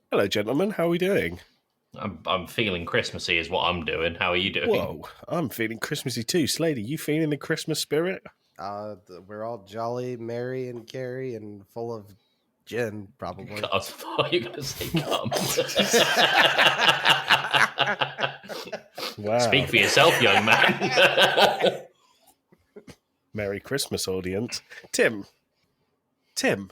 Hello, gentlemen. How are we doing? I'm feeling Christmassy is what I'm doing. How are you doing? Whoa, I'm feeling Christmassy too. Slady, you feeling the Christmas spirit? We're all jolly, merry, and carry, and full of gin, probably. I thought you were going to say cum. Wow. Speak for yourself, young man. Merry Christmas, audience. Tim. Tim.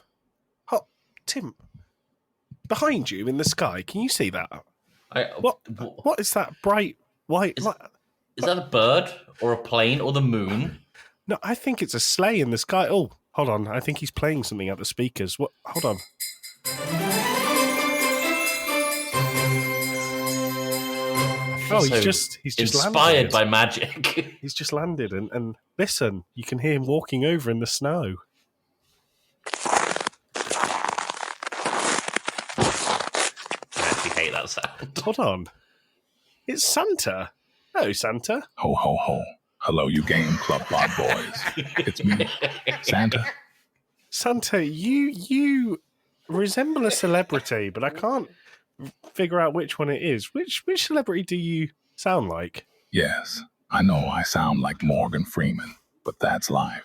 Behind you in the sky, can you see that? What is that bright white... Is that a bird or a plane or the moon? No, I think it's a sleigh in the sky. Oh, hold on. I think he's playing something at the speakers. What? Hold on. Oh, he's just inspired by magic. He's just landed, and listen, you can hear him walking over in the snow. I actually hate that sound. Hold on. It's Santa. Hello, Santa. Ho, ho, ho. Hello, you game club pod boys. It's me, Santa. Santa, you resemble a celebrity, but I can't figure out which one it is. Which celebrity do you sound like? Yes, I know I sound like Morgan Freeman, but that's live.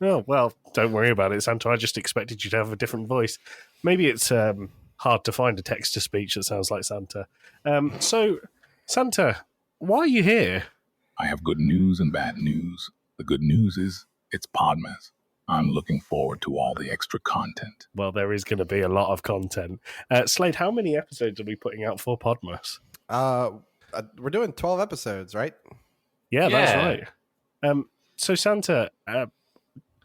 Oh, well, don't worry about it, Santa. I just expected you to have a different voice. Maybe it's hard to find a text-to-speech that sounds like Santa. So, Santa, why are you here? I have good news and bad news. The good news is it's Podmas. I'm looking forward to all the extra content. Well, there is going to be a lot of content. Slade, how many episodes are we putting out for Podmas? We're doing 12 episodes, right? Yeah, that's right. So, Santa,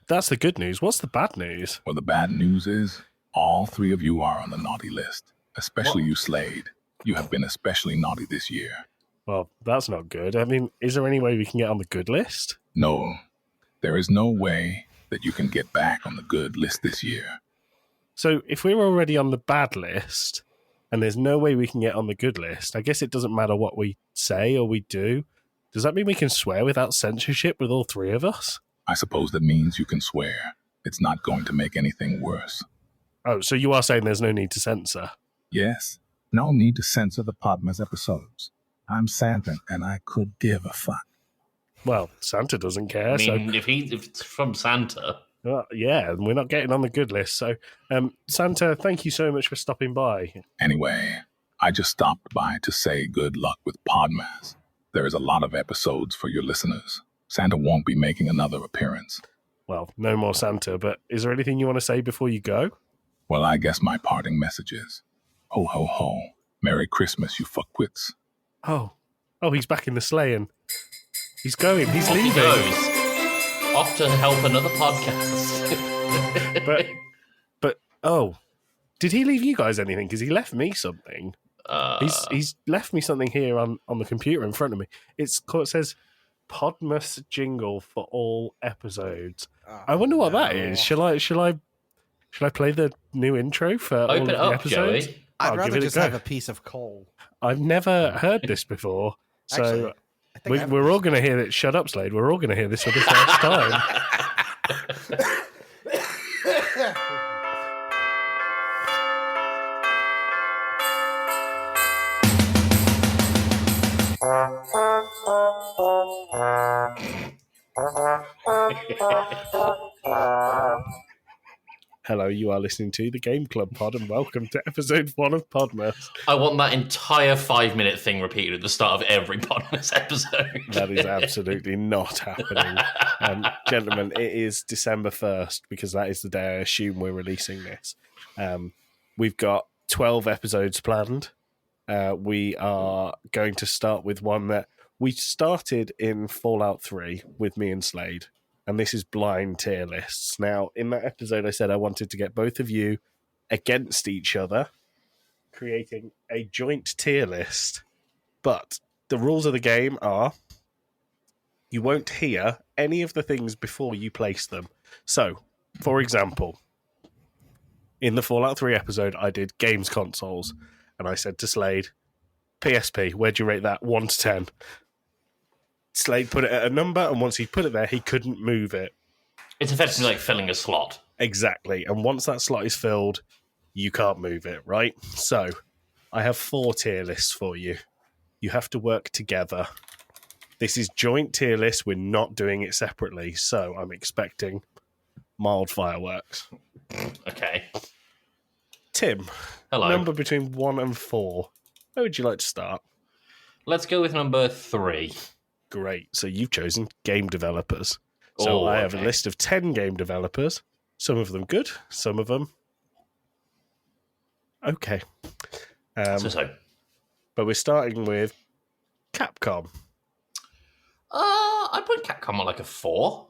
that's the good news. What's the bad news? Well, the bad news is all three of you are on the naughty list, especially you, Slade. You have been especially naughty this year. Well, that's not good. I mean, is there any way we can get on the good list? No, there is no way that you can get back on the good list this year. So if we're already on the bad list and there's no way we can get on the good list, I guess it doesn't matter what we say or we do. Does that mean we can swear without censorship with all three of us? I suppose that means you can swear. It's not going to make anything worse. Oh, so you are saying there's no need to censor? Yes. No need to censor the Podmas episodes. I'm Santa, and I could give a fuck. Well, Santa doesn't care. I mean, if it's from Santa... yeah, we're not getting on the good list. So, Santa, thank you so much for stopping by. Anyway, I just stopped by to say good luck with Podmas. There is a lot of episodes for your listeners. Santa won't be making another appearance. Well, no more Santa, but is there anything you want to say before you go? Well, I guess my parting message is, ho, ho, ho. Merry Christmas, you fuckwits. Oh, he's back in the sleigh and he's going. He's Off leaving. He goes. Off to help another podcast. but did he leave you guys anything? Because he left me something. He's left me something here on the computer in front of me. It says Podmas jingle for all episodes. I wonder what that is. Shall I play the new intro for all of the episodes? Joey. I'd rather just have a piece of coal. I've never heard this before, so Actually, we're all going to hear it. Shut up, Slade. We're all going to hear this for the first time. Hello, you are listening to the Game Club Pod, and welcome to episode 1 of Podmas. I want that entire 5-minute thing repeated at the start of every Podmas episode. That is absolutely not happening. Gentlemen, it is December 1st, because that is the day I assume we're releasing this. We've got 12 episodes planned. We are going to start with one that we started in Fallout 3 with me and Slade. And this is blind tier lists. Now, in that episode, I said I wanted to get both of you against each other, creating a joint tier list. But the rules of the game are you won't hear any of the things before you place them. So, for example, in the Fallout 3 episode, I did games consoles. And I said to Slade, PSP, where'd you rate that? 1 to 10. Slade put it at a number, and once he put it there, he couldn't move it. It's effectively like filling a slot. Exactly. And once that slot is filled, you can't move it, right? So, I have 4 tier lists for you. You have to work together. This is joint tier list. We're not doing it separately, so I'm expecting mild fireworks. Okay. Tim, Hello. number between 1 and 4. Where would you like to start? Let's go with number 3. Great. So you've chosen game developers. So Oh, I have okay. a list of 10 game developers. Some of them good, some of them okay. So. But we're starting with Capcom. I put Capcom at like a 4.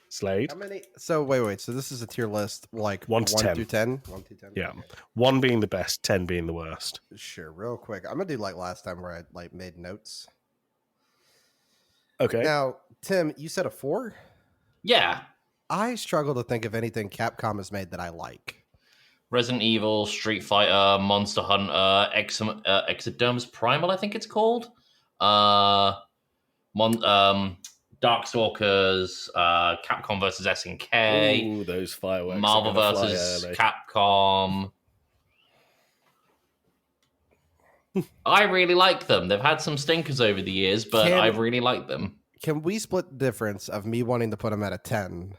Slade. How many? So wait. So this is a tier list, like 1 to 10. through 10. 1 through 10. Yeah. Okay. 1 being the best, 10 being the worst. Sure. Real quick, I'm gonna do like last time where I like made notes. Okay. Now, Tim, you said a 4. Yeah. I struggle to think of anything Capcom has made that I like. Resident Evil, Street Fighter, Monster Hunter, Exodermis Primal, I think it's called. Darkstalkers, Capcom versus SNK, Ooh, those fireworks. Marvel are gonna fly versus early. Capcom. I really like them. They've had some stinkers over the years, but I really like them. Can we split the difference of me wanting to put them at a 10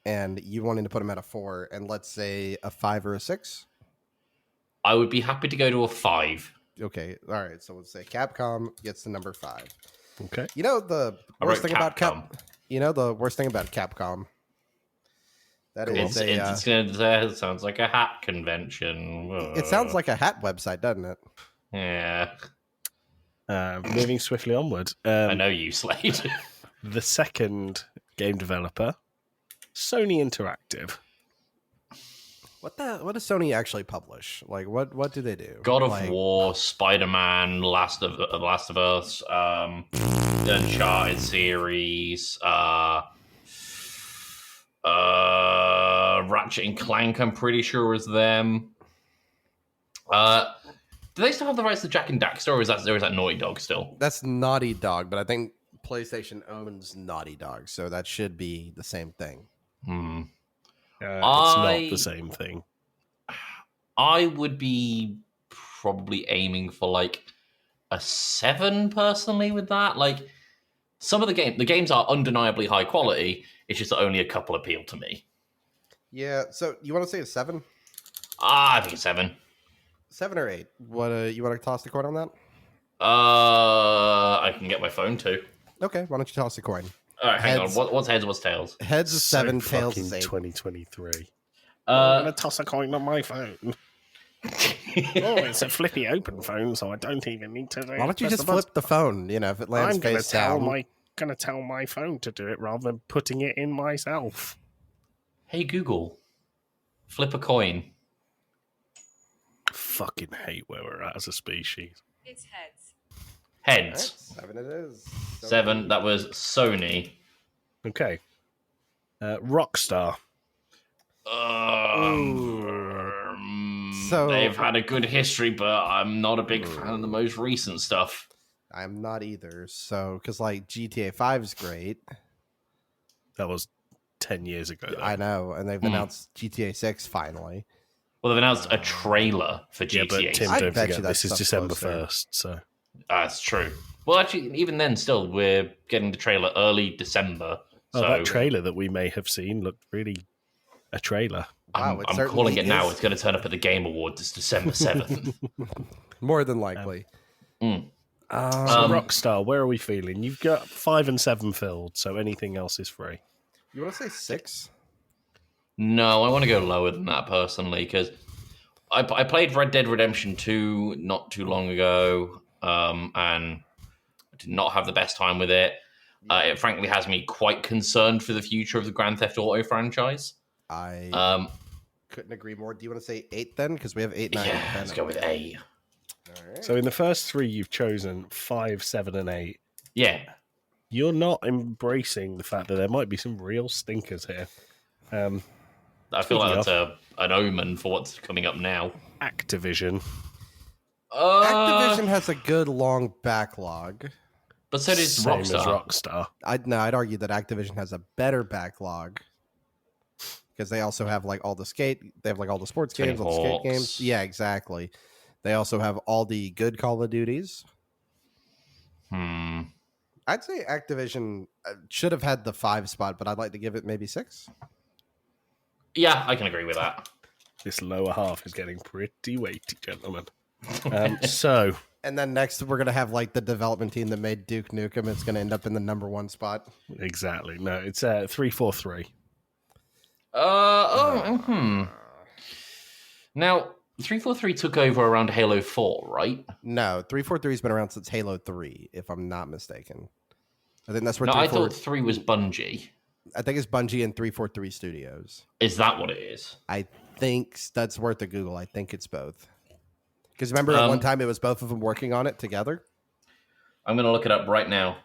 and you wanting to put them at a 4 and let's say a 5 or a 6? I would be happy to go to a 5. Okay. All right. So let's say Capcom gets the number 5. Okay. You know the I worst wrote thing about Capcom. the worst thing about Capcom. That is It sounds like a hat convention. it sounds like a hat website, doesn't it? Yeah. Moving swiftly onward. I know you, Slade. The second game developer, Sony Interactive. What does Sony actually publish? Like what do they do? God of Like, War, Spider-Man, Last of Us, the Uncharted series, Ratchet and Clank, I'm pretty sure was them. Do they still have the rights to Jack and Daxter, or is that Naughty Dog still? That's Naughty Dog, but I think PlayStation owns Naughty Dog, so that should be the same thing. It's not the same thing. I would be probably aiming for like a 7 personally with that. Like some of the games are undeniably high quality. It's just that only a couple appeal to me. Yeah, so you want to say a 7? I think it's 7. 7 or 8? What you want to toss the coin on that? I can get my phone too. Okay, why don't you toss the coin? All right, hang Heads. on. What's heads? What's tails? Heads is 7, So tails fucking is 8. 2023. I'm gonna Uh, toss a coin on my phone. Oh, it's a flippy open phone, so I don't even need to. Why don't you just flip the phone? You know, if it lands I'm gonna face down. gonna tell my phone to do it rather than putting it in myself. hey Google, flip a coin. Fucking hate where we're at as a species. It's heads. Heads. 7 it is. 7. That was Sony. Okay. Rockstar. So- They've had a good history, but I'm not a big fan of the most recent stuff. I'm not either. So, because like GTA 5 is great. That was 10 years ago. Though. I know. And they've announced GTA 6 finally. Well, they've announced a trailer for Yeah, GTA. but Tim, I don't bet you forget, that this is stuff's December closer. 1st, so... That's true. Well, actually, even then, still, we're getting the trailer early December. Oh, So that trailer that we may have seen looked really a trailer. Wow, it I'm certainly calling it now. is. It's going to turn up at the Game Awards. It's December 7th. More than likely. Mm. So Um, Rockstar, where are we feeling? You've got 5 and 7 filled, so anything else is free. You want to say 6? No, I want to go lower than that personally because I played Red Dead Redemption 2 not too long ago, and I did not have the best time with it. It frankly has me quite concerned for the future of the Grand Theft Auto franchise. I couldn't agree more. Do you want to say 8 then? Because we have 8, 9, and 10. Let's go with 8. All right. So in the first 3 you've chosen 5, 7 and 8. Yeah. You're not embracing the fact that there might be some real stinkers here. I feel like Speaking that's an omen for what's coming up now. Activision. Activision has a good long backlog. But so does Same as Rockstar. Rockstar. I'd argue that Activision has a better backlog because they also have like all the skate. They have like all the sports Tony games, all the skate Hawk's. games. Yeah, exactly. They also have all the good Call of Duties. I'd say Activision should have had the 5 spot, but I'd like to give it maybe 6. Yeah, I can agree with that. This lower half is getting pretty weighty, gentlemen. So, And then next, we're going to have like the development team that made Duke Nukem. It's going to end up in the number 1 spot. exactly. No, it's 343. Now, 343 took over around Halo 4, right? No, 343 has been around since Halo 3, if I'm not mistaken. I think that's where No, I thought 3 was Bungie. I think it's Bungie and 343 Studios. Is that what it is? I think that's worth a Google. I think it's both. Because remember at one time it was both of them working on it together? I'm going to look it up right now.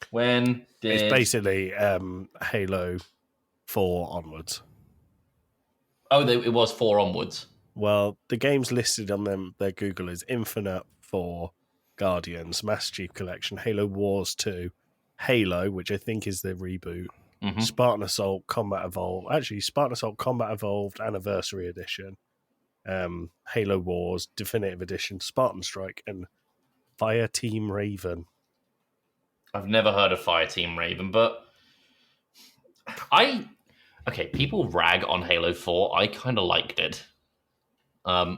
When did... It's basically Halo 4 onwards. Oh, it was 4 onwards. Well, the games listed on their Google is Infinite 4, Guardians, Master Chief Collection, Halo Wars 2, Halo, which I think is the reboot, Spartan Assault Combat Evolved. Actually, Spartan Assault Combat Evolved Anniversary Edition, Halo Wars Definitive Edition, Spartan Strike, and Fire Team Raven. I've never heard of Fire Team Raven, but okay, people rag on Halo 4. I kind of liked it. I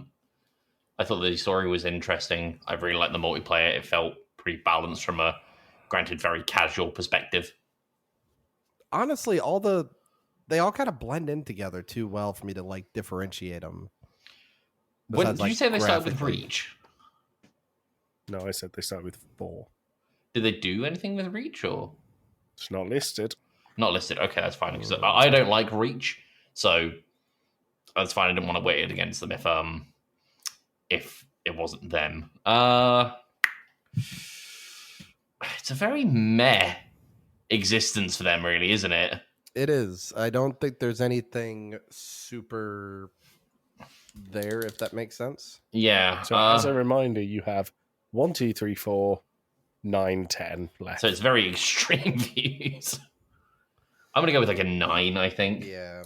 thought the story was interesting. I really liked the multiplayer. It felt pretty balanced from a, granted, very casual perspective. Honestly, they all kind of blend in together too well for me to like differentiate them. When did you say they started with Reach? No, I said they started with 4. Did they do anything with Reach, or It's not listed. not listed? Okay, that's fine, because I don't like Reach, so that's fine. I didn't want to weigh it against them if it wasn't them. It's a very meh existence for them, really, isn't it? It is. I don't think there's anything super there, if that makes sense. Yeah. So as a reminder, you have 1, 2, 3, 4, 9, 10 left. So it's very extreme views. I'm gonna go with like a 9, I think. Yeah.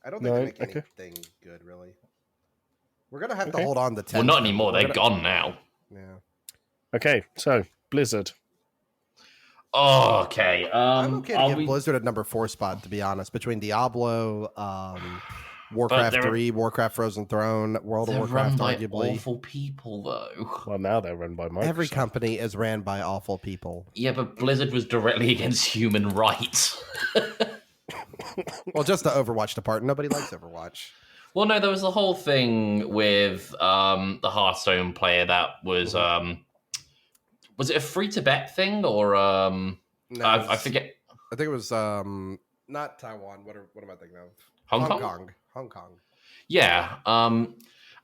I don't think they make anything good, really. We're gonna have to hold on to 10. Well, not anymore. They're gone now. Yeah. Okay, so Blizzard. Oh, okay. I'm okay to give Blizzard at number 4 spot, to be honest. Between Diablo, Warcraft 3, Warcraft Frozen Throne, World of Warcraft, run by arguably. awful people, though. Well, now they're run by Microsoft. Every company is ran by awful people. Yeah, but Blizzard was directly against human rights. Well, just the Overwatch department. Nobody likes Overwatch. Well, no, there was the whole thing with the Hearthstone player that was... was it a free-to-bet thing, or... No, I forget. I think it was not Taiwan. What am I thinking of? Hong Kong. Yeah.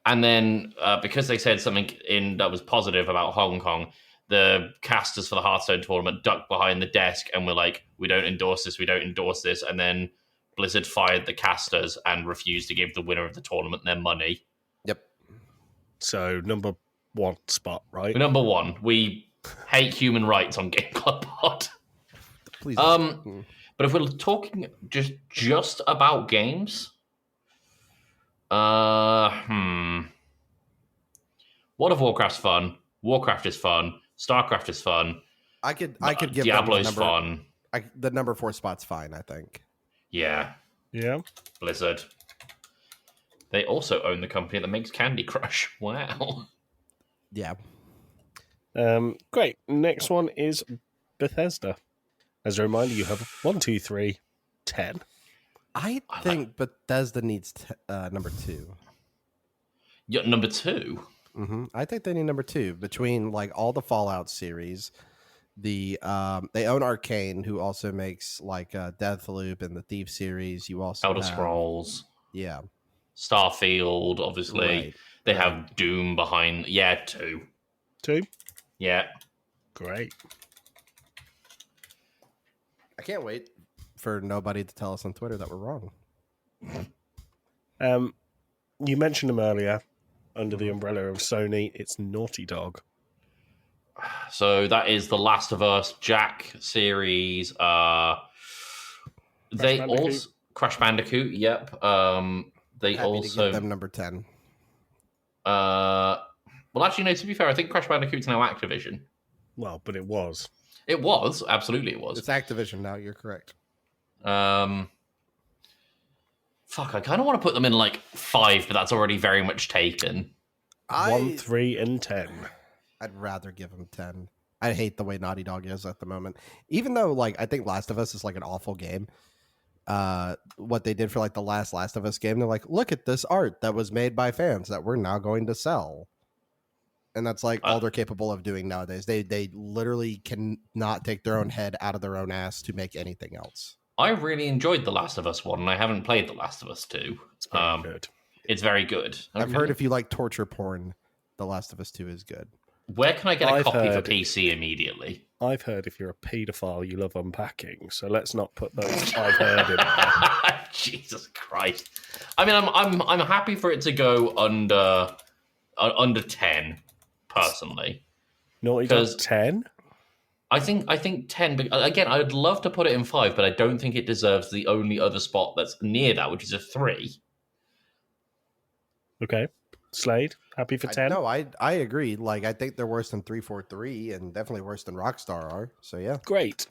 And then because they said something that was positive about Hong Kong, the casters for the Hearthstone tournament ducked behind the desk and were like, we don't endorse this. And then Blizzard fired the casters and refused to give the winner of the tournament their money. Yep. So number 1 spot, right? Number 1, we hate human rights on Game Club Pod. Please. But if we're talking just about games, World of Warcraft's fun. Warcraft is fun. StarCraft is fun. I could give Diablo's fun. The number 4 spot's fine, I think. Yeah. Yeah. Blizzard. They also own the company that makes Candy Crush. Wow. Yeah. Great. Next one is Bethesda. As a reminder, you have 1, 2, 3, 10. I think Bethesda needs number 2. Yeah, number 2? Mm-hmm. I think they need number 2 between like all the Fallout series. They own Arcane, who also makes like Deathloop and the Thief series. You also Elder Scrolls. Yeah. Starfield, obviously. Right. They have Doom behind. Yeah, 2. 2? Yeah. Great. I can't wait for nobody to tell us on Twitter that we're wrong. You mentioned them earlier. Under the umbrella of Sony, it's Naughty Dog. So that is the Last of Us Jack series. They also Crash Bandicoot. Yep. They Happy also to give them number 10. Well, actually, no. To be fair, I think Crash Bandicoot's now Activision. Well, but it was. It was absolutely it was. It's Activision now. You're correct. Fuck, I kind of want to put them in like 5, but that's already very much taken. 1, 3, and 10. I'd rather give them 10. I hate the way Naughty Dog is at the moment. Even though, like, I think Last of Us is like an awful game. What they did for like the last of Us game, they're like, look at this art that was made by fans that we're now going to sell. And that's like all they're capable of doing nowadays. They literally cannot take their own head out of their own ass to make anything else. I really enjoyed The Last of Us 1, and I haven't played The Last of Us 2. It's very good. It's very good. I've heard if you like torture porn, The Last of Us 2 is good. Where can I get a copy for heard- PC immediately? I've heard if you're a paedophile, you love unpacking. So let's not put those I've heard in there. Jesus Christ! I mean, I'm happy for it to go under 10, personally. Naughty Dog 10? I think 10. But again, I'd love to put it in 5, but I don't think it deserves the only other spot that's near that, which is a 3. Okay. Slade, happy for 10? No, I agree. Like, I think they're worse than 343 and definitely worse than Rockstar are. So, yeah. Great.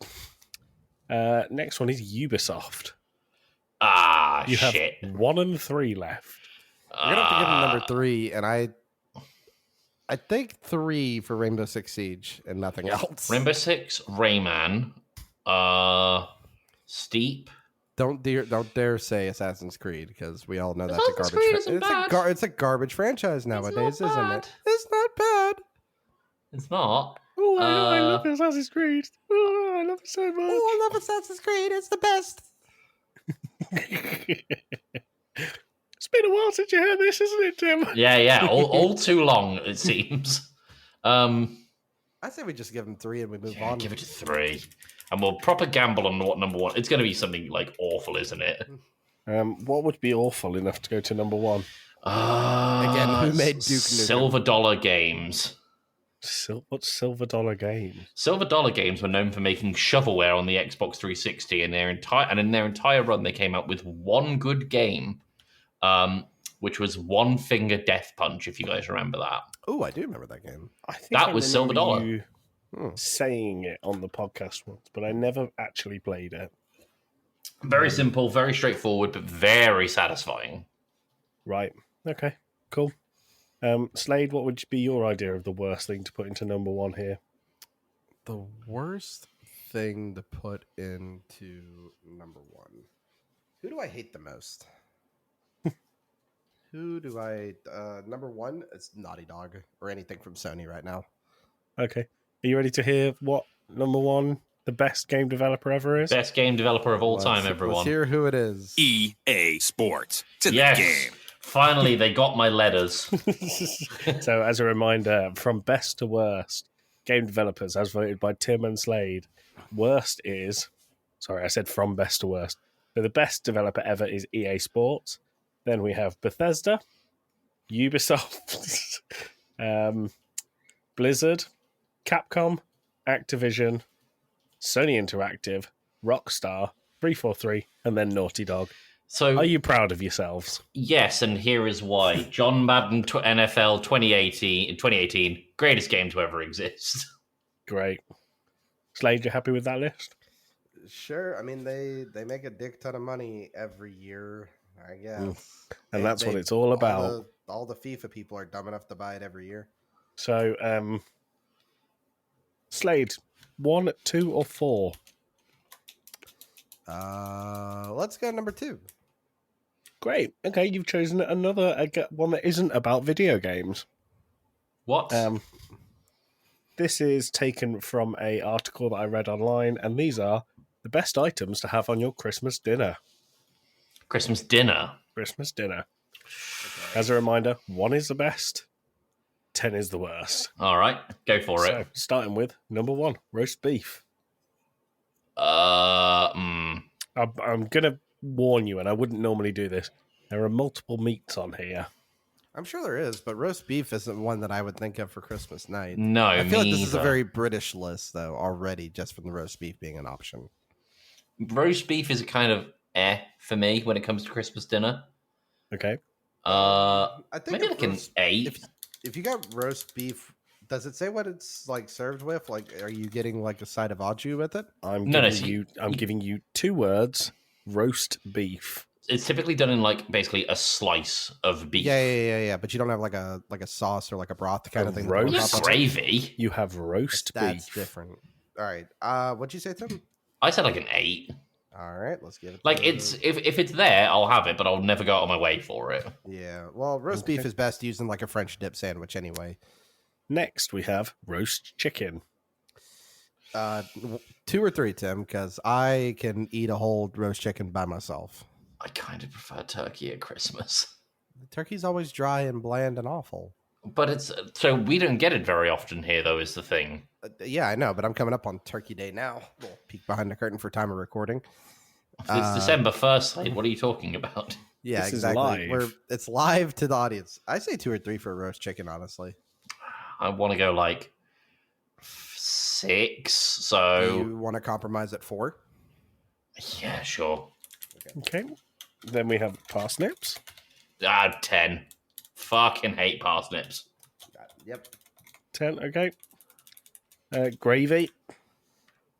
Next one is Ubisoft. You Shit. have 1 and 3 left. We're gonna have to give them number 3, and I think 3 for Rainbow Six Siege and nothing else. Rainbow Six, Rayman, Steep. Don't dare say Assassin's Creed, because we all know that's a Assassin's garbage. Creed isn't bad. It's a garbage franchise nowadays, not isn't bad. it? It's not bad. It's not. Oh, I love Assassin's Creed. Oh, I love it so much. Oh, I love Assassin's Creed. It's the best. It's been a while since you heard this, isn't it, Tim? Yeah. All too long, it seems. I say we just give them 3 and we move on. Give it a 3. And we'll proper gamble on what number 1. It's going to be something like awful, isn't it? What would be awful enough to go to number 1? Again, who made Duke Nukem? Silver Dollar Games. What's Silver Dollar Game? Silver Dollar Games were known for making shovelware on the Xbox 360, and in their entire run, they came out with one good game, which was One Finger Death Punch. If you guys remember that. Oh, I do remember that game. I think That I was Silver remember Dollar. you saying it on the podcast once, but I never actually played it. Very simple, very straightforward, but very satisfying. Right. Okay. Cool. Slade, what would be your idea of the worst thing to put into number 1 here? The worst thing to put into number 1. Who do I hate the most? Who do I... number 1, it's Naughty Dog, or anything from Sony right now. Okay. Are you ready to hear what number 1, the best game developer ever is? Best game developer of all time, everyone. Let's hear who it is. EA Sports. It's in Yes. the game. Finally, they got my letters. So, as a reminder, from best to worst, game developers, as voted by Tim and Slade, worst is... Sorry, I said from best to worst. But the best developer ever is EA Sports. Then we have Bethesda, Ubisoft, Blizzard, Capcom, Activision, Sony Interactive, Rockstar, 343, and then Naughty Dog. So, Are you proud of yourselves? yes, and here is why. John Madden NFL 2018, greatest game to ever exist. Great. Slade, you happy with that list? Sure. I mean, they make a dick ton of money every year, I guess. And that's what it's all about. All the FIFA people are dumb enough to buy it every year. So, Slade, 1, 2, or 4? Let's go number 2. Great. Okay, you've chosen another one that isn't about video games. What? This is taken from a article that I read online, and these are the best items to have on your Christmas dinner. Christmas dinner. Christmas dinner. As a reminder, 1 is the best, 10 is the worst. All right, go for So, it. starting with number 1, roast beef. I'm going to warn you, and I wouldn't normally do this. There are multiple meats on here. I'm sure there is, but roast beef isn't one that I would think of for Christmas night. No, I feel like this is a neither. very British list, though, already, just from the roast beef being an option. Roast beef is kind of for me when it comes to Christmas dinner. Okay. I think Maybe if like an roast- 8. if you got roast beef, does it say what it's like served with? Like, are you getting like a side of au jus with it? I'm No, giving you 2 words: roast beef. It's typically done in like basically a slice of beef. Yeah. But you don't have like a sauce or like a broth kind of thing. to roast? pour on Yeah, top of it? gravy. You have roast That's beef. different. All right. What'd you say, Tim? I said like an 8. All right, let's give it. Like it's if it's there, I'll have it, but I'll never go out of my way for it. Yeah. Well, roast beef is best used in like a French dip sandwich anyway. Next, we have roast chicken. 2 or 3, Tim, because I can eat a whole roast chicken by myself. I kind of prefer turkey at Christmas. The turkey's always dry and bland and awful. But it's so we don't get it very often here, though. Is the thing? Yeah, I know, but I'm coming up on Turkey Day now. Little peek behind the curtain for time of recording. It's December 1st. Like, what are you talking about? Yeah, This is exactly. live. It's live to the audience. I say 2 or 3 for a roast chicken, honestly. I want to go like 6. Do So you want to compromise at 4? yeah, sure. Okay. Then we have parsnips. 10. Fucking hate parsnips. Yep. 10. Okay. Gravy.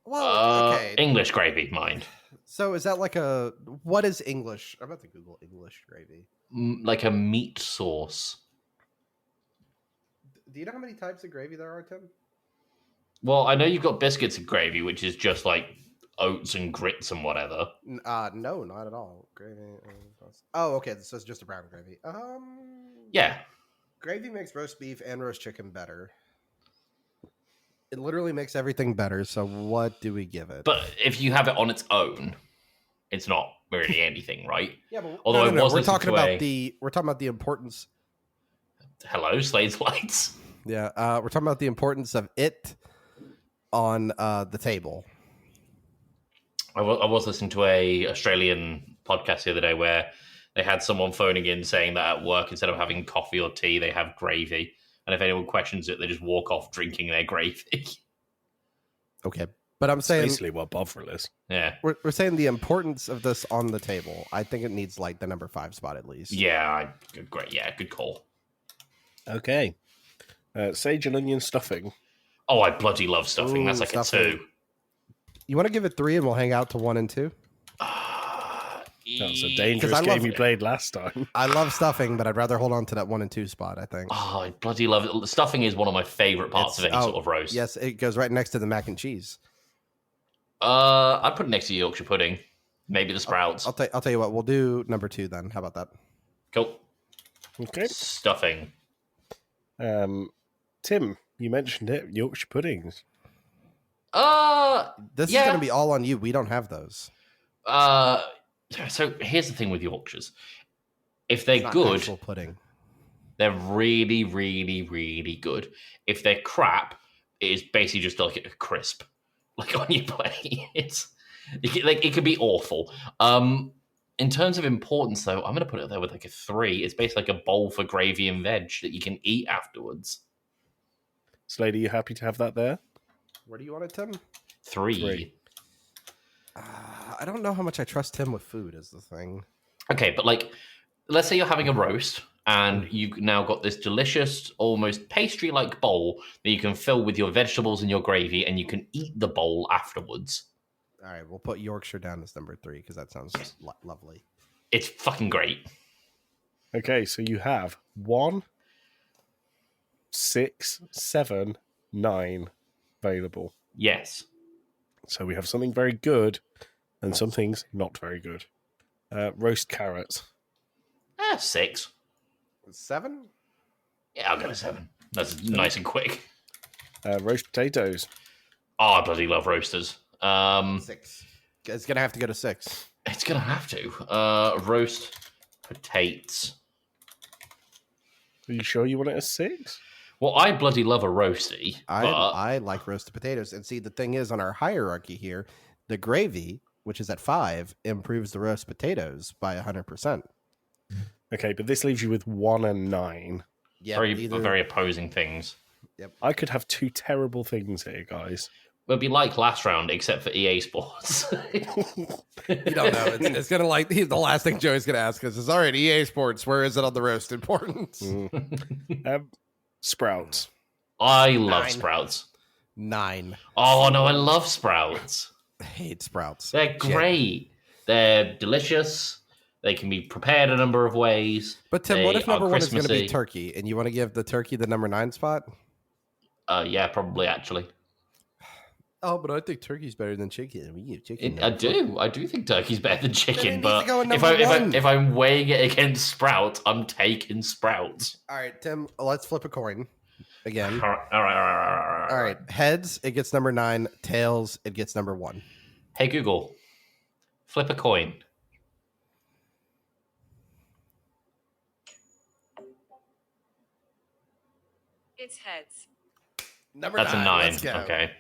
Well, okay. English gravy, mind. So is that like a what is English? I'm about to Google English gravy. Like a meat sauce. Do you know how many types of gravy there are, Tim? Well, I know you've got biscuits and gravy, which is just like oats and grits and whatever. No, not at all. Gravy. Oh, okay. So it's just a brown gravy. Yeah. Gravy makes roast beef and roast chicken better. It literally makes everything better. So what do we give it? But if you have it on its own, it's not really anything, right? Yeah, but Although I was we're listening talking to about the importance. Hello, Slade's Lights. Yeah, we're talking about the importance of it on the table. I was listening to a Australian podcast the other day where they had someone phoning in saying that at work, instead of having coffee or tea, they have gravy. And if anyone questions it, they just walk off drinking their gravy. Okay, but I'm saying Basically what Bovril is. Yeah. we're saying the importance of this on the table. I think it needs like the number 5 spot at least. Yeah, great. Yeah, good call. Okay. Sage and onion stuffing. Oh, I bloody love stuffing. Ooh, That's like stuffing. a 2. You want to give it 3 and we'll hang out to 1 and 2? That was a dangerous game you played last time. I love stuffing, but I'd rather hold on to that 1 and 2 spot, I think. Oh, I bloody love it. Stuffing is one of my favorite parts of any sort of roast. Yes, it goes right next to the mac and cheese. I'd put it next to Yorkshire pudding. Maybe the sprouts. I'll tell you what, we'll do number 2 then. How about that? Cool. Okay. Stuffing. Tim, you mentioned it. Yorkshire puddings. This is yeah. going to be all on you. We don't have those. So here's the thing with Yorkshires. If they're It's not good, actual pudding. they're really, really, really good. If they're crap, it is basically just like a crisp, like on your plate. It could be awful. In terms of importance, though, I'm going to put it there with like a 3. It's basically like a bowl for gravy and veg that you can eat afterwards. Slade, are you happy to have that there? Where do you want it, Tim? 3. I don't know how much I trust Tim with food is the thing. Okay, but like, let's say you're having a roast and you've now got this delicious, almost pastry-like bowl that you can fill with your vegetables and your gravy, and you can eat the bowl afterwards. All right, we'll put Yorkshire down as number 3 because that sounds lovely. It's fucking great. Okay, so you have 1, 6, 7, 9 available. Yes. So we have something very good and some things not very good. Roast carrots. 6. 7? Yeah, I'll go to 7. That's nice and quick. Roast potatoes. Oh, I bloody love roasters. 6. It's going to have to go to 6. It's going to have to. Roast potatoes. Are you sure you want it as 6? Well, I bloody love a roasty. I like roasted potatoes. And see, the thing is, on our hierarchy here, the gravy, which is at 5, improves the roast potatoes by 100%. Okay, but this leaves you with 1 and 9. Yeah, very opposing things. Yep. I could have 2 terrible things here, guys. It'd be like last round, except for EA Sports. You don't know. It's going to like the last thing Joey's going to ask us is, all right, EA Sports, where is it on the roast importance? Sprouts. I love 9. Sprouts. 9. Oh no, I love Sprouts. I hate Sprouts. They're great. They're delicious. They can be prepared a number of ways. But Tim, They what if number are 1 is going to be Christmassy. turkey, and you want to give the turkey the number 9 spot? Yeah, probably actually. Oh, but I think turkey's better than chicken. We give chicken. I do think turkey's better than chicken. needs But to go in if number 1. if I'm weighing it against Sprouts, I'm taking Sprouts. All right, Tim, let's flip a coin again. All right. All right, heads, it gets number 9. Tails, it gets number 1. Hey Google, flip a coin. It's heads. Number That's 9. a 9. Let's go. Okay.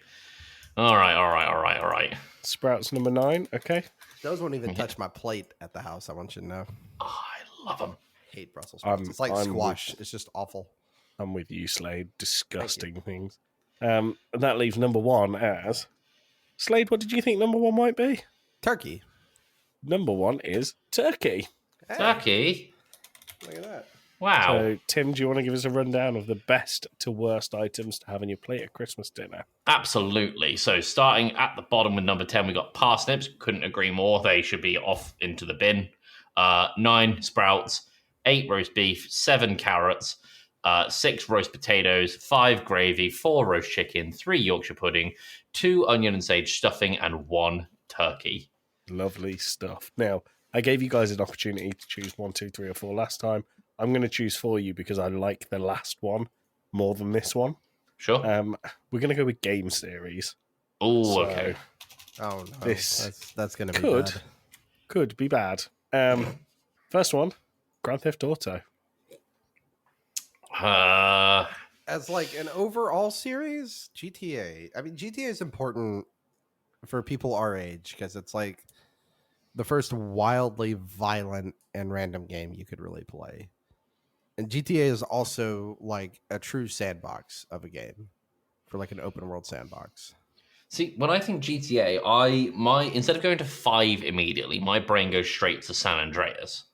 All right. Sprouts number 9. Okay. Those won't even touch my plate at the house. I want you to know. Oh, I love them. Hate Brussels sprouts. It's like I'm squash. It's just awful. I'm with you, Slade. Disgusting things. And that leaves number 1 as Slade. What did you think number 1 might be? Turkey. Number 1 is turkey. Hey, Turkey. look at that. Wow. So, Tim, do you want to give us a rundown of the best to worst items to have on your plate at Christmas dinner? Absolutely. So starting at the bottom with number 10, we got parsnips. Couldn't agree more. They should be off into the bin. 9 sprouts, 8 roast beef, 7 carrots, 6 roast potatoes, 5 gravy, 4 roast chicken, 3 Yorkshire pudding, 2 onion and sage stuffing, and 1 turkey. Lovely stuff. Now, I gave you guys an opportunity to choose 1, 2, 3, or 4 last time. I'm going to choose for you because I like the last one more than this one. Sure. We're going to go with game series. Oh, So, okay. Oh no, This that's gonna be could bad. could be bad. First one, Grand Theft Auto. As like an overall series, GTA. I mean, GTA is important for people our age because it's like the first wildly violent and random game you could really play. And GTA is also like a true sandbox of a game for like an open world sandbox. See, when I think GTA, instead of going to 5 immediately, my brain goes straight to San Andreas.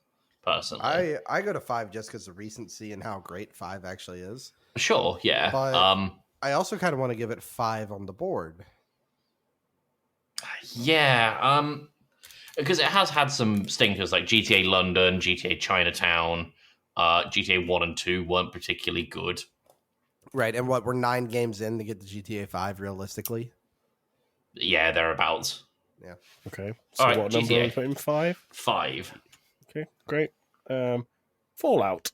Personally, I go to 5 just because of recency and how great 5 actually is. sure, yeah. But I also kind of want to give it 5 on the board. Yeah, because it has had some stinkers like GTA London, GTA Chinatown, GTA 1 and 2 weren't particularly good. Right, and what we're 9 games in to get to GTA 5 realistically. Yeah, thereabouts. Okay. So All right, what number GTA. are we putting? 5? 5. Okay, great. Fallout.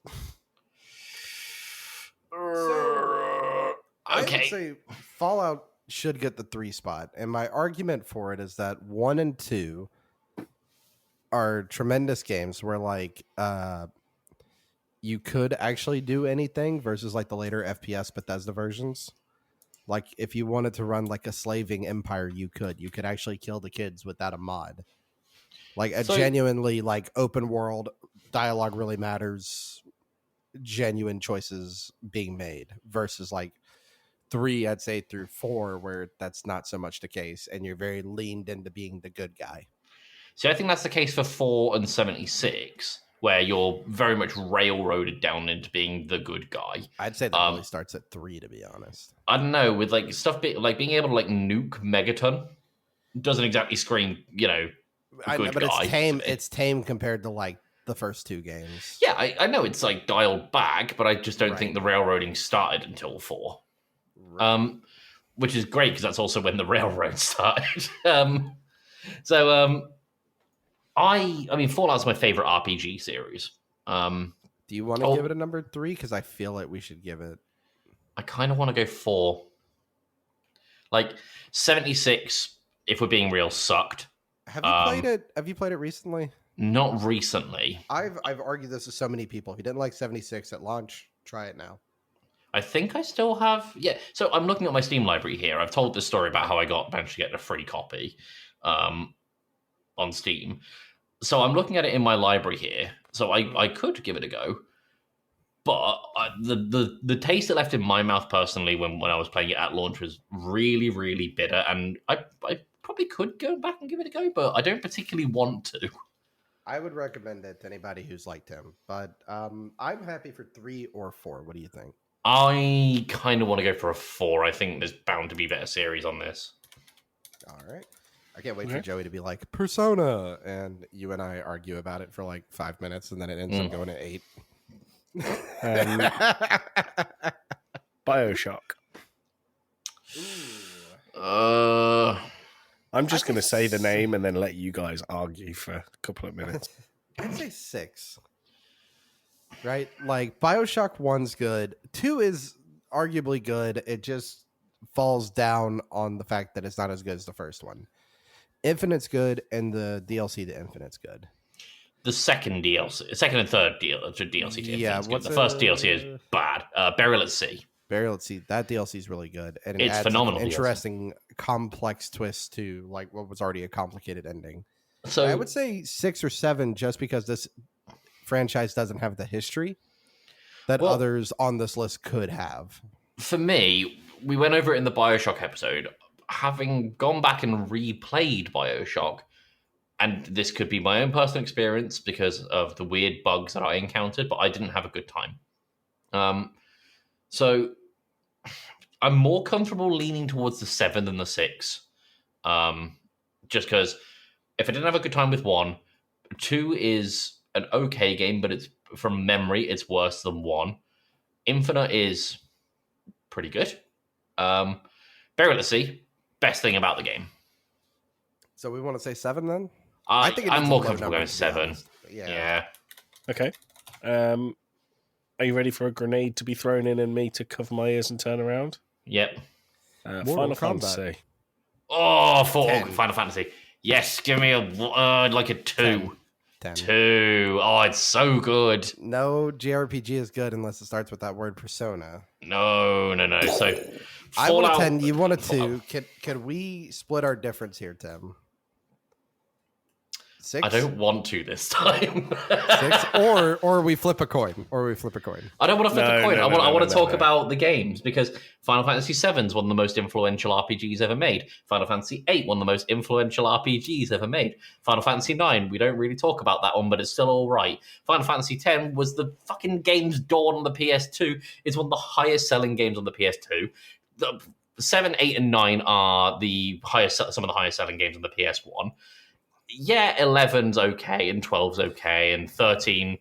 I would Okay. say Fallout should get the 3 spot, and my argument for it is that 1 and 2 are tremendous games where like you could actually do anything versus like the later FPS Bethesda versions. Like if you wanted to run like a slaving empire, you could actually kill the kids without a mod. Like a So- genuinely like open world dialogue really matters, genuine choices being made versus like 3, I'd say through 4, where that's not so much the case, and you're very leaned into being the good guy. See, I think that's the case for 4 and 76, where you're very much railroaded down into being the good guy. I'd say that really starts at 3, to be honest. I don't know, with like stuff like being able to like nuke Megaton doesn't exactly scream, I know, good but guy. it's tame. It's tame compared to like the first 2 games. Yeah, I know it's like dialed back, but I just don't Right. think the railroading started until 4. Right. Which is great because that's also when the railroad started. I mean, Fallout's my favorite RPG series. Do you want to oh. give it a number 3? Because I feel like we should give it. I kind of want to go 4. Like 76, if we're being real, sucked. Have you played it? Have you played it recently? Not recently. I've argued this with so many people. If you didn't like 76 at launch, try it now. I think I still have. Yeah. So I'm looking at my Steam library here. I've told this story about how I managed to get a free copy on Steam. So I'm looking at it in my library here. So I could give it a go. But the taste it left in my mouth personally when I was playing it at launch was really, really bitter. And I probably could go back and give it a go, but I don't particularly want to. I would recommend it to anybody who's liked him. But I'm happy for 3 or 4. What do you think? I kind of want to go for a 4. I think there's bound to be better series on this. All right. I can't wait for Joey to be like, Persona. And you and I argue about it for like 5 minutes, and then it ends up going to 8. BioShock. I'm just going to say the name and then let you guys argue for a couple of minutes. I'd say 6. Right? Like, BioShock 1's good. 2 is arguably good. It just falls down on the fact that it's not as good as the first one. Infinite's good, and the DLC to Infinite's good. The second and third DLC to Infinite's good. The first DLC is bad. Burial at Sea. Burial at Sea. That DLC is really good. And it It's adds phenomenal. An interesting, complex twist to like what was already a complicated ending. So I would say 6 or 7 just because this franchise doesn't have the history that others on this list could have. For me, we went over it in the BioShock episode. Having gone back and replayed BioShock, and this could be my own personal experience because of the weird bugs that I encountered, but I didn't have a good time. So I'm more comfortable leaning towards the 7 than the 6. Just because if I didn't have a good time with 1, 2 is an okay game, but it's from memory, it's worse than 1. Infinite is pretty good. Burial at Sea, best thing about the game. So we want to say 7 then? I think I'm more comfortable going 7. Yeah. Okay. Are you ready for a grenade to be thrown in and me to cover my ears and turn around? Yep. Final Fantasy. Oh, 4 10. Final Fantasy. Yes, give me like a 2. 10. 2. Oh, it's so good. No JRPG is good unless it starts with that word persona. No. So I want a Fallout- 10. You want a 2. Can we split our difference here, Tim? 6? I don't want to this time. 6? Or we flip a coin. I don't want to flip a coin. No, I want to talk no. about the games because Final Fantasy VII is one of the most influential RPGs ever made. Final Fantasy VIII, one of the most influential RPGs ever made. Final Fantasy IX, we don't really talk about that one, but it's still all right. Final Fantasy X was the fucking game's dawn on the PS2. It's one of the highest selling games on the PS2. The 7, 8, and 9 are some of the highest selling games on the PS1. Yeah, 11's okay, and 12's okay, and 13...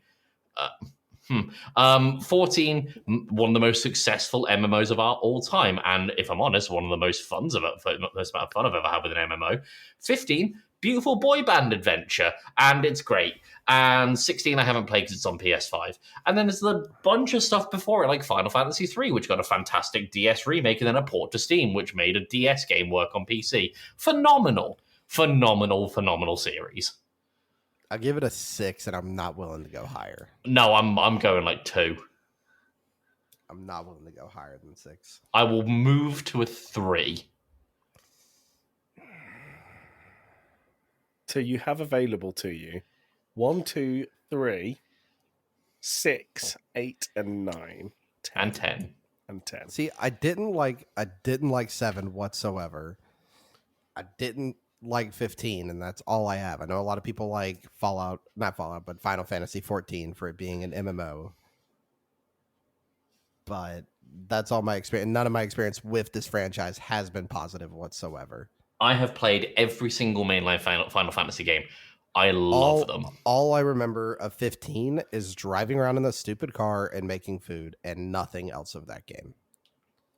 14, one of the most successful MMOs of our all time, and if I'm honest, one of the most most amount of fun I've ever had with an MMO. 15, beautiful boy band adventure, and it's great. And 16, I haven't played because it's on PS5. And then there's a bunch of stuff before it, like Final Fantasy 3, which got a fantastic DS remake, and then a port to Steam, which made a DS game work on PC. Phenomenal series. I'll give it a 6, and I'm not willing to go higher. No, I'm going like 2. I'm not willing to go higher than 6. I will move to a 3. So you have available to you 1, 2, 3, 6, 8, and 9, 10. And 10. And 10. See, I didn't like 7 whatsoever. I didn't like 15, and that's all I have. I know a lot of people like not Fallout, but Final Fantasy 14 for it being an MMO. But that's all my experience. None of my experience with this franchise has been positive whatsoever. I have played every single mainline Final Fantasy game. I love them. All I remember of 15 is driving around in the stupid car and making food, and nothing else of that game.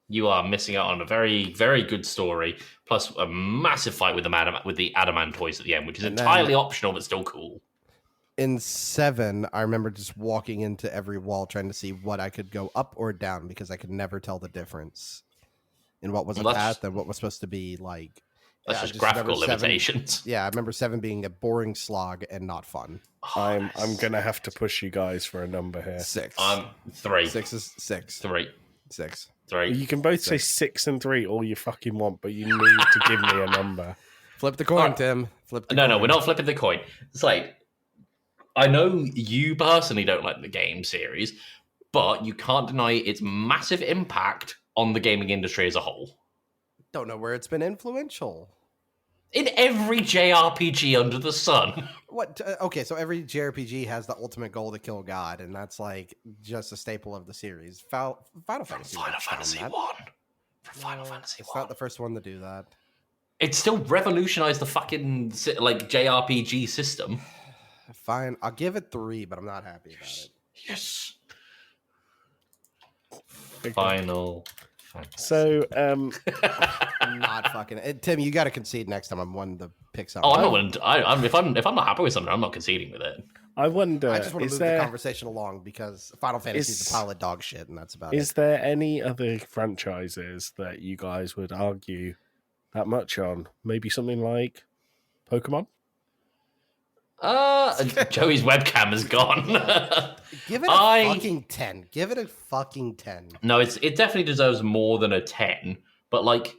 You are missing out on a very, very good story, plus a massive fight with the adamant toys at the end, which is entirely optional but still cool. In 7, I remember just walking into every wall trying to see what I could go up or down because I could never tell the difference in what was a path and what was supposed to be like. That's just graphical limitations. Yeah, I remember 7 being a boring slog and not fun. I'm gonna have to push you guys for a number here. 6. 3. 6 is 6. 3. 6. 3. You can both say 6 and 3 all you fucking want, but you need to give me a number. Flip the coin, Tim. Flip the coin. No, we're not flipping the coin. It's like, I know you personally don't like the game series, but you can't deny its massive impact on the gaming industry as a whole. Don't know where it's been influential. In every JRPG under the sun. What? Okay, so every JRPG has the ultimate goal to kill God, and that's like just a staple of the series. Final Fantasy. Final Fantasy 1. From Final Fantasy 1. It's not the first one to do that. It still revolutionized the fucking like JRPG system. Fine, I'll give it 3, but I'm not happy about it. Yes. Final Fantasy. So, Not fucking. Tim, you got to concede next time. I'm one to pick something. Oh, I'm not. If I'm not happy with something, I'm not conceding with it. I wonder, I just want to is move there, the conversation along because Final Fantasy is a pile of dog shit, and that's about it. is there any other franchises that you guys would argue that much on? Maybe something like Pokemon? Joey's webcam is gone. Give it a fucking 10. Give it a fucking 10. No, it definitely deserves more than a 10. But like,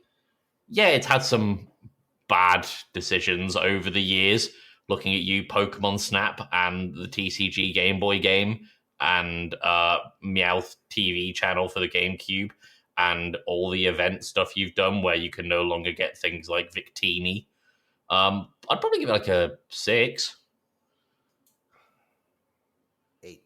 yeah, it's had some bad decisions over the years. Looking at you, Pokemon Snap and the TCG Game Boy game and Meowth TV channel for the GameCube and all the event stuff you've done where you can no longer get things like Victini. I'd probably give it like a 6. 8.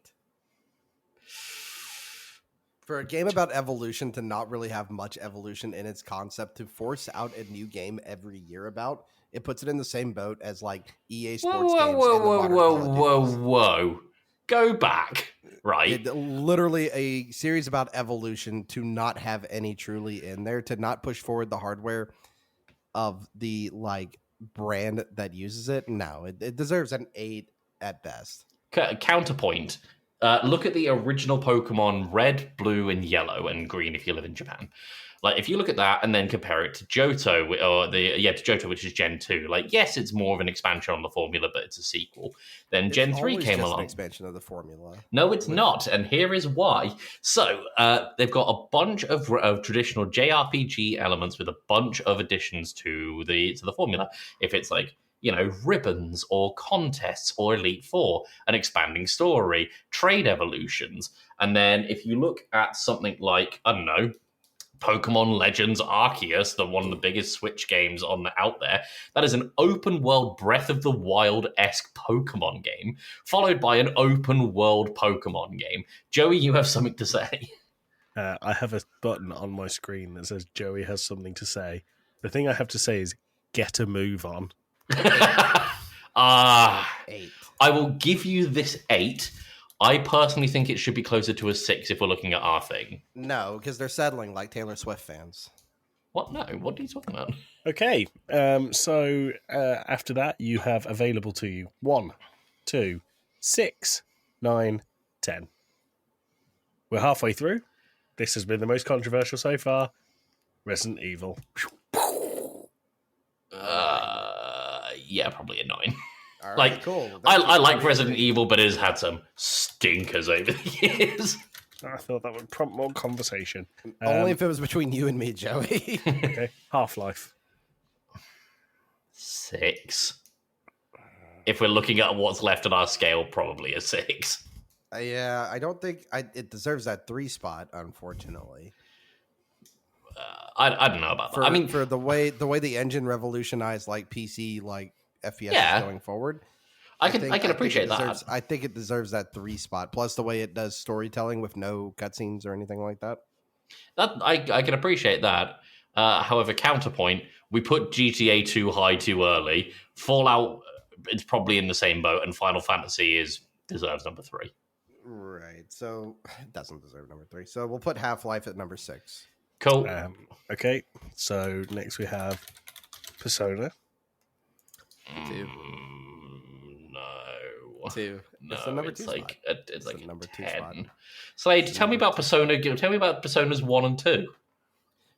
For a game about evolution to not really have much evolution in its concept, to force out a new game every year about, it puts it in the same boat as like EA Sports games. Whoa. Go back, right? Literally a series about evolution to not have any truly in there, to not push forward the hardware of the like brand that uses it. No, it deserves an 8 at best. Counterpoint. Look at the original Pokemon Red, Blue, and Yellow, and Green if you live in Japan. Like, if you look at that and then compare it to Johto, to Johto, which is Gen 2, like, yes, it's more of an expansion on the formula, but it's a sequel. Then It's Gen 3 always came just along. an expansion of the formula. No, it's not, and here is why. So, they've got a bunch of traditional JRPG elements with a bunch of additions to the formula. If it's like, you know, ribbons or contests or Elite Four, an expanding story, trade evolutions. And then if you look at something like, I don't know, Pokemon Legends Arceus, one of the biggest Switch games out there, that is an open world Breath of the Wild-esque Pokemon game, followed by an open world Pokemon game. Joey, you have something to say. I have a button on my screen that says Joey has something to say. The thing I have to say is get a move on. 8. I will give you this 8. I personally think it should be closer to a 6 if we're looking at our thing. No, because they're settling like Taylor Swift fans. What? No, what are you talking about? Okay, so after that, you have available to you 1, 2, 6, 9, 10. We're halfway through. This has been the most controversial so far. Resident Evil. Yeah, probably a 9. All right, Like, cool. I like Resident Evil, but it has had some stinkers over the years. I thought that would prompt more conversation. Only if it was between you and me, Joey. Okay, Half-Life. 6. If we're looking at what's left on our scale, probably a 6. Yeah, I don't think it deserves that 3 spot, unfortunately. I don't know about that. I mean, for the way the engine revolutionized like PC like FPS going forward. I can appreciate that. I think it deserves that 3 spot. Plus the way it does storytelling with no cutscenes or anything like that. I can appreciate that. However, counterpoint, we put GTA too high too early. Fallout, it's probably in the same boat, and Final Fantasy deserves number 3. Right. So it doesn't deserve number 3. So we'll put Half-Life at number 6. Cool. Okay, so next we have Persona. 2. No. 2. No, it's the number 2 spot. It's like number 2 10. spot. Slade, tell me about Persona. Tell me about Personas 1 and 2.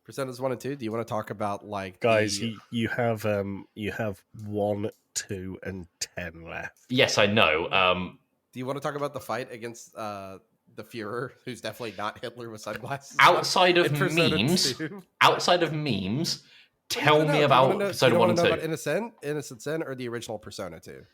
Personas 1 and 2. Do you want to talk about like Guys, you have 1, 2, and 10 left. Yes, I know. Do you want to talk about the fight against the Führer, who's definitely not Hitler with sunglasses? Outside of memes, tell me about Persona 1 and 2. About Innocent Sin or the original Persona 2?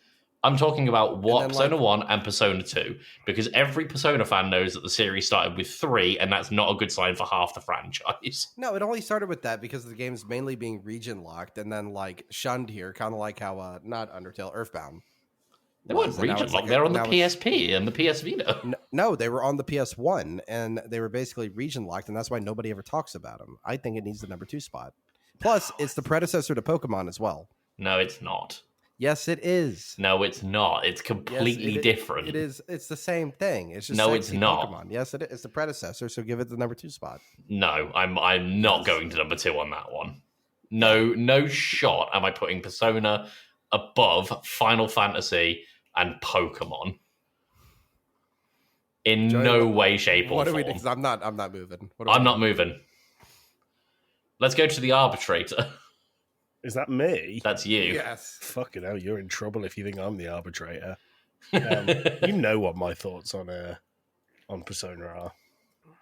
I'm talking about what And then, Persona 1 and Persona 2, because every Persona fan knows that the series started with 3, and that's not a good sign for half the franchise. No, it only started with that because the game's mainly being region locked and then like shunned here, kind of like how not Undertale, Earthbound. They weren't And now region it's locked. like They're on the now it's- PSP and the PS Vita. No, they were on the PS1 and they were basically region locked, and that's why nobody ever talks about them. I think it needs the number 2 spot. Plus, it's the predecessor to Pokemon as well. No, it's not. Yes, it is. No, it's not. It's completely different. It is. It's the same thing. It's just No, it's sexy not. Pokemon. Yes, it is. It's the predecessor, so give it the number 2 spot. No, I'm not going to number 2 on that one. No shot am I putting Persona above Final Fantasy and Pokemon. In Joey, no what- way, shape, or What do form. we do? 'Cause I'm not moving. What do I'm we not do? moving. Let's go to the arbitrator. Is that me? That's you. Yes. Fucking hell, you're in trouble if you think I'm the arbitrator. You know what my thoughts on Persona are.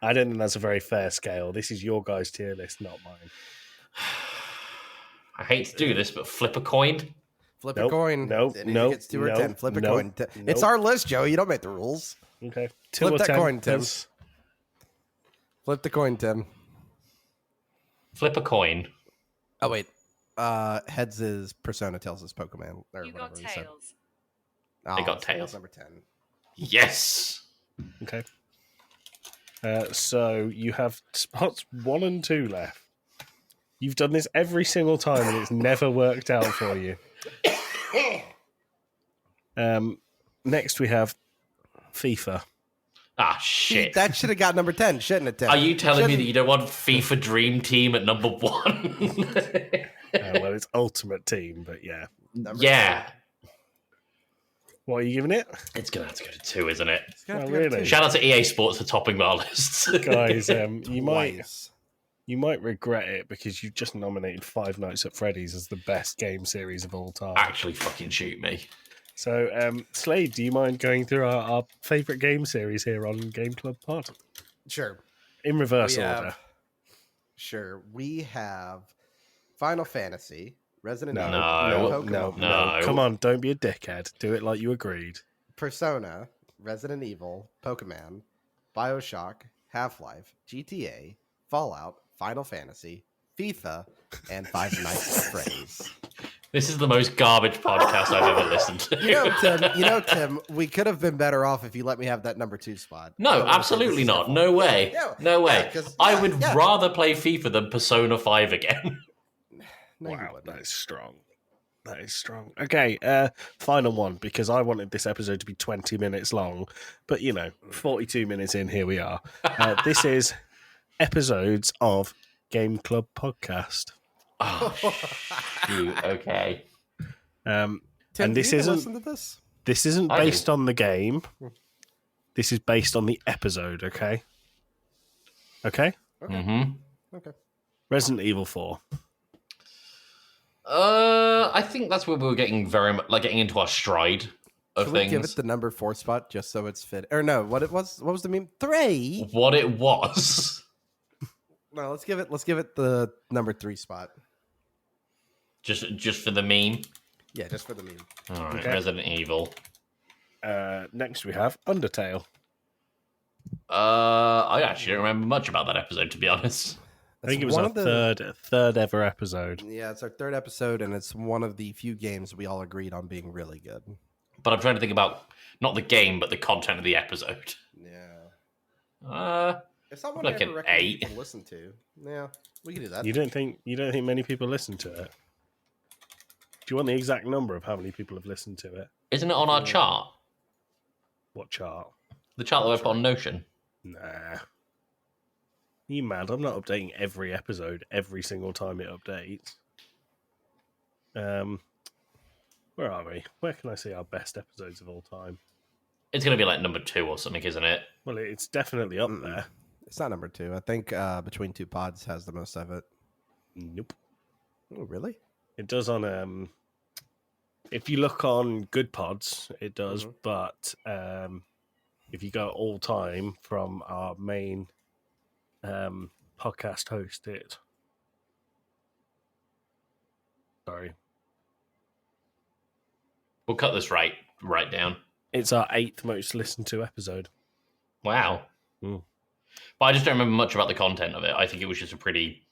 I don't think that's a very fair scale. This is your guys' tier list, not mine. I hate to do this, but flip a coin. Flip Nope, a coin. nope, And if nope, it gets 2 or nope, 10. Flip a nope, coin. It's nope. our list, Joe. You don't make the rules. Okay, Flip 2 or that 10. coin, Tim. That's- Flip the coin, Tim. Flip a coin. Oh wait. Heads is Persona, tails is Pokemon. Or You whatever got he said. tails. They got so Tails. Number 10. Yes. Okay. So you have spots 1 and 2 left. You've done this every single time, and it's never worked out for you. Next we have FIFA. Ah, shit. That should have got number 10, shouldn't it, Tim? Are you telling me Shouldn't- that you don't want FIFA Dream Team at number 1? Well, it's Ultimate Team, but yeah. Number Yeah. What are you giving it, It's going to have to go to 2, isn't it? It's gonna have Oh, to go to really? 2. Shout out to EA Sports for topping our lists. guys? Twice. You might regret it because you just nominated Five Nights at Freddy's as the best game series of all time. Actually, fucking shoot me. So, Slade, do you mind going through our favourite game series here on Game Club Pod Sure. in reverse We order? have- Sure. We have Final Fantasy, Resident No, Evil, No. Pokemon, No. Come on, don't be a dickhead. Do it like you agreed. Persona, Resident Evil, Pokemon, BioShock, Half-Life, GTA, Fallout, Final Fantasy, FIFA, and Five Nights at Freddy's. This is the most garbage podcast I've ever listened to. Tim, we could have been better off if you let me have that number 2 spot. I No, don't wanna say absolutely this is not. your No fault. way. Yeah, No way. yeah, 'cause- I yeah, would yeah. rather play FIFA than Persona 5 again. No, you Wow, wouldn't. that is strong. That is strong. Okay, final one, because I wanted this episode to be 20 minutes long, but 42 minutes in, here we are. This is episodes of Game Club Podcast. Oh, shoot. Okay. Um, Tim, and this do you isn't- listen to this? this isn't I do. based on the game. This is based on the episode, okay? Okay? Mm-hmm. Okay. Resident Evil 4. I think that's where we were getting very much getting into our stride of Can we things. give it the number 4 spot just so it's fit? Or no, what was the meme? 3? What it was. No, let's give it the number 3 spot. just for the meme. Yeah, just for the meme. All right, Okay. Resident Evil. Next we have Undertale. I actually don't remember much about that episode, to be honest. I think it was one our of the- third ever episode. Yeah, it's our 3rd episode, and it's one of the few games we all agreed on being really good. But I'm trying to think about not the game, but the content of the episode. Yeah. It's not one Like I ever an recommend 8. people listen to. Yeah, we can do that. You don't think many people listen to it? Do you want the exact number of how many people have listened to it? Isn't it on our chart? What chart? The chart that I put on Notion. Nah. You mad? I'm not updating every episode every single time it updates. Where are we? Where can I see our best episodes of all time? It's going to be like number 2 or something, isn't it? Well, it's definitely up Mm-mm. there. It's not number 2. I think Between Two Pods has the most of it. Nope. Oh, really? It does on if you look on Good Pods, it does, Mhm. but if you go all time from our main podcast host, sorry. We'll cut this right. write down. It's our 8th most listened to episode. Wow. Mm. But I just don't remember much about the content of it. I think it was just a pretty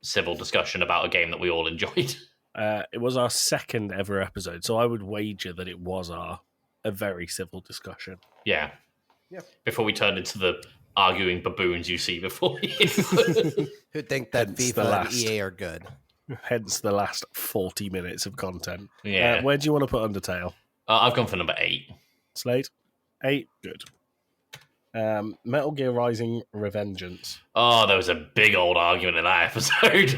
civil discussion about a game that we all enjoyed. It was our 2nd ever episode, so I would wager that it was a very civil discussion. Yeah. Yep. Before we turned into the arguing baboons you see before you. Who think that Hence the FIFA and last. EA are good? Hence the last 40 minutes of content. Yeah. Where do you want to put Undertale? I've gone for number 8. Slade? 8? Good. Metal Gear Rising Revengeance. Oh, there was a big old argument in that episode.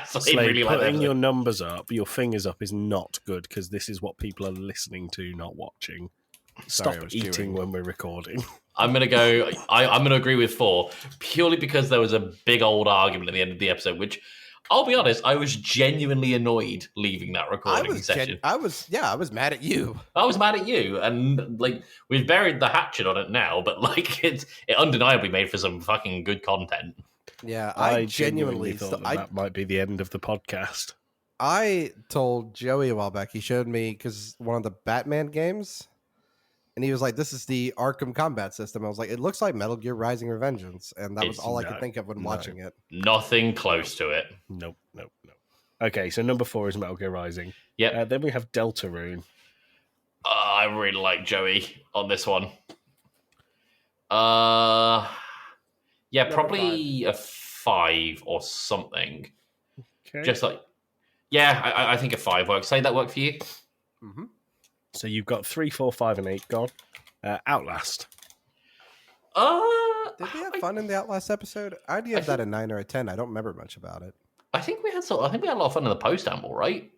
Slade, really like putting that. your numbers up, your fingers up, is not good because this is what people are listening to, not watching. Sorry, I Stop was eating chewing. when we're recording. I'm going to go... I'm going to agree with 4, purely because there was a big old argument at the end of the episode, which, I'll be honest, I was genuinely annoyed leaving that recording session. I was mad at you. I was mad at you, and we've buried the hatchet on it now, but it undeniably made for some fucking good content. Yeah, I genuinely thought that might be the end of the podcast. I told Joey a while back. He showed me because one of the Batman games, and he was like, "This is the Arkham combat system." I was like, "It looks like Metal Gear Rising: Revengeance," and that was all I could think of when watching it. Nothing close to it. Nope. Okay, so number 4 is Metal Gear Rising. Yep. Then we have Deltarune. I really like Joey on this one. Yeah, Number probably a 5 or something. Okay. Just I think a 5 works. Say that work for you? Mm-hmm. So you've got 3, 4, 5, and 8 gone. Outlast. Did we have fun in the Outlast episode? I'd give that a 9 or a 10. I don't remember much about it. I think we had a lot of fun in the post amble, right?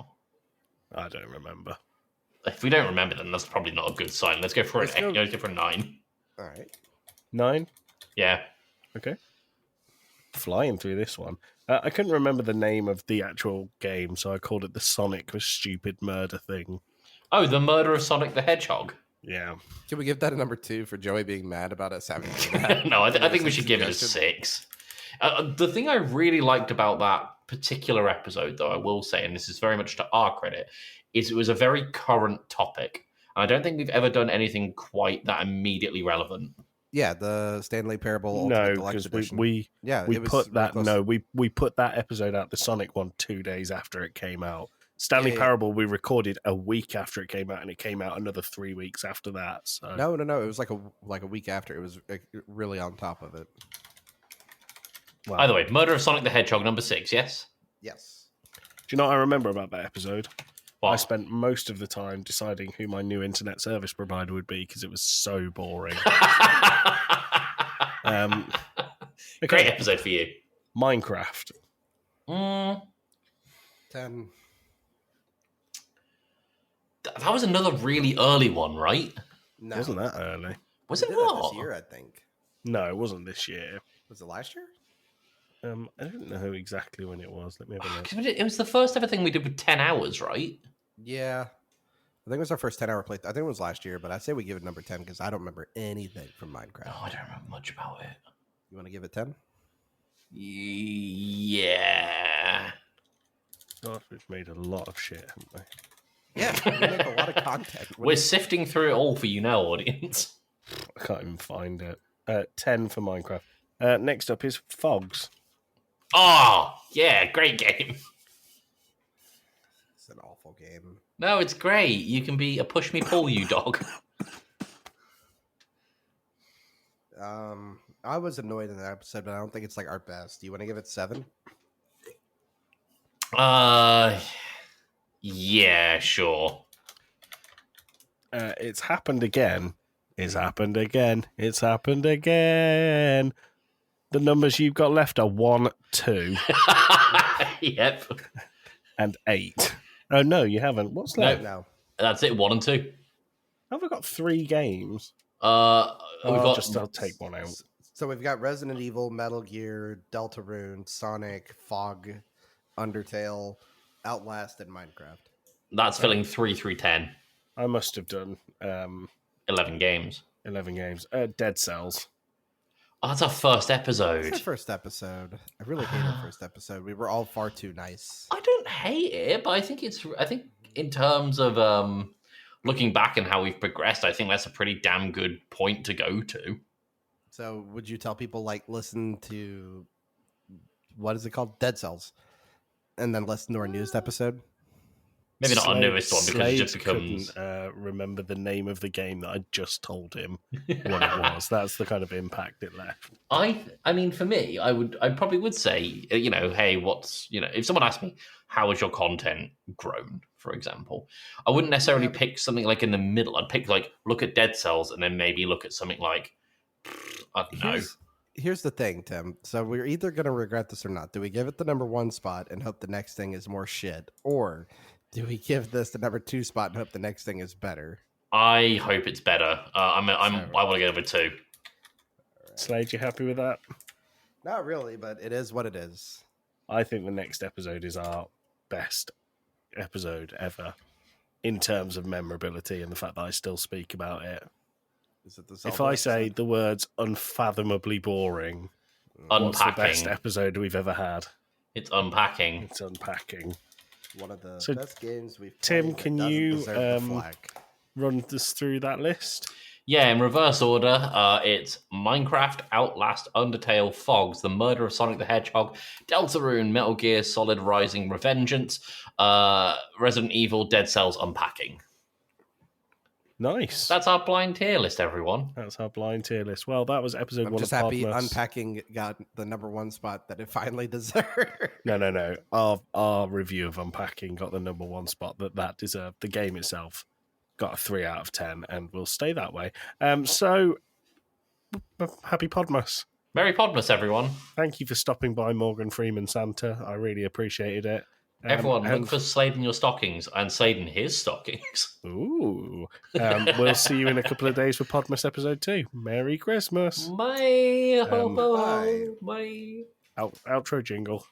I don't remember. If we don't remember, then that's probably not a good sign. Let's go for Let's go- Let's go for a 9. All right. 9? Yeah. Okay. Flying through this one. I couldn't remember the name of the actual game, so I called it the Sonic was stupid murder thing. Oh, the murder of Sonic the Hedgehog. Yeah. Can we give that a number 2 for Joey being mad about us having No, I think we should give it a 6. The thing I really liked about that particular episode, though, I will say, and this is very much to our credit, is it was a very current topic. And I don't think we've ever done anything quite that immediately relevant. Yeah, the Stanley Parable No, Ultimate Deluxe because Edition. we it was put that close. no, we put that episode out, the Sonic one, 2 days after it came out. Stanley Yeah. Parable we recorded a week after it came out, and it came out another 3 weeks after that. So No. It was like a week after. It was really on top of it. wow. Either way, murder of Sonic the Hedgehog, number 6, yes? Yes. Do you know what I remember about that episode? What? I spent most of the time deciding who my new internet service provider would be because it was so boring. Great episode for you. Minecraft. 10. That was another really early one, right? No, Wasn't that early? Was We it did that not? this year? I think. No, it wasn't this year. Was it last year? I don't know exactly when it was. Let me have a look. 'Cause it was the first ever thing we did with 10 hours, right? Yeah. I think it was our first 10-hour play. I think it was last year, but I say we give it number 10 because I don't remember anything from Minecraft. No, I don't remember much about it. You want to give it 10? Yeah. God, we've made a lot of shit, haven't we? Yeah, we make a lot of content. We're sifting through it all for you now, audience. I can't even find it. 10 for Minecraft. Next up is Fogs. Oh, yeah, great game. It's an awful game. No, it's great. You can be a push me pull you dog. I was annoyed in that episode, but I don't think it's like our best. Do you want to give it 7? Yeah, sure. It's happened again. It's happened again. It's happened again. The numbers you've got left are 1, 2, Yep. and 8. Oh, no, you haven't. What's left? No. That's it, 1 and 2. Have I got 3 games? I'll I'll take one out. So we've got Resident Evil, Metal Gear, Deltarune, Sonic, Fog, Undertale, Outlast, and Minecraft. That's filling 3 through 10. I must have done 11 games. 11 games. Dead Cells. Oh, that's our first It's episode. our first episode. I really hate our first episode. We were all far too nice. I don't hate it, but I think in terms of looking back and how we've progressed, I think that's a pretty damn good point to go to. So would you tell people like listen to what is it called? Dead Cells. And then listen to our newest episode? Maybe not our newest one because it just Slade becomes. couldn't remember the name of the game that I just told him what it was. That's the kind of impact it left. I mean, for me, I probably would say, hey, if someone asked me, how has your content grown, for example, I wouldn't necessarily pick something like in the middle. I'd pick like, look at Dead Cells and then maybe look at something like, I don't know. Here's the thing, Tim. So we're either going to regret this or not. Do we give it the number 1 spot and hope the next thing is more shit? Or do we give this the number 2 spot and hope the next thing is better? I hope it's better. I want to go number 2. Slade, you happy with that? Not really, but it is what it is. I think the next episode is our best episode ever in terms of memorability and the fact that I still speak about it. Is it the If I say the words unfathomably boring, what's the best episode we've ever had? It's unpacking. It's unpacking. One of the So, best games we've Tim, played. can you run us through that list? Yeah, in reverse order, it's Minecraft, Outlast, Undertale, Fogs, The Murder of Sonic the Hedgehog, Deltarune, Metal Gear Solid Rising, Revengeance, Resident Evil, Dead Cells, Unpacking. Nice. That's our blind tier list, everyone. That's our blind tier list. Well, that was episode 1 I'm just of happy Podmas. Unpacking got the number 1 spot that it finally deserved. No. Our review of Unpacking got the number 1 spot that deserved. The game itself got a 3 out of 10 and will stay that way. So, happy Podmas. Merry Podmas, everyone. Thank you for stopping by, Morgan Freeman Santa. I really appreciated it. Everyone, look for Slade in your stockings and Slade in his stockings. Ooh. We'll see you in a couple of days for Podmas episode 2. Merry Christmas. Bye. Bye. Bye. Outro jingle.